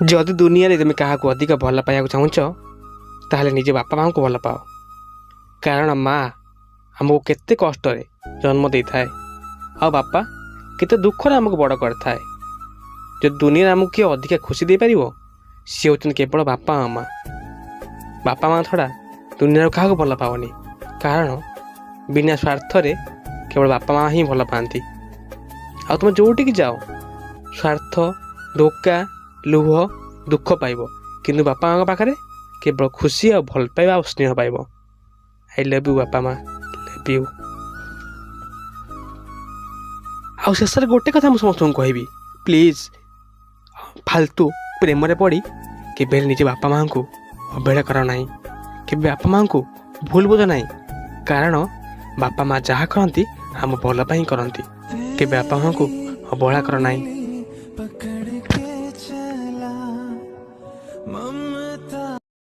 जदि दुनिया रे तुम क्या अधिक भल पाइबा चाहूच ताहले निज बापा माँ को भल पाओ। कारण माँ आमको केते कष्ट जन्म दे थाए आ बापा केते दुखरे आमको बड़ कर। जो दुनिया आमको किए अधिक खुशी दे पार सी होती केवल बापा और माँ। बापा माँ छड़ा दुनिया क्या भल पाओनी। कारण बिना स्वार्थ रे केवल बापा माँ ही भल पाती। आ तुम जोटिक जाओ स्वार्थ धोखा लुह दुख पाइब किंतु बापा माँ पाखे केवल खुशी और भल पाइबा और स्नेह पाइब। आई लव यू बापा माँ, लव यू। आ शेष गोटे कथा मुझे समस्त कहबी, प्लीज फालतू प्रेम पड़ी केवे निजे बापा माँ को अवहेला कर ना, केवे बापा माँ को भूल बुझ ना। कारण बापा माँ जहाँ करती आम भल करती, केवे बापा माँ को अवहेला कर ना।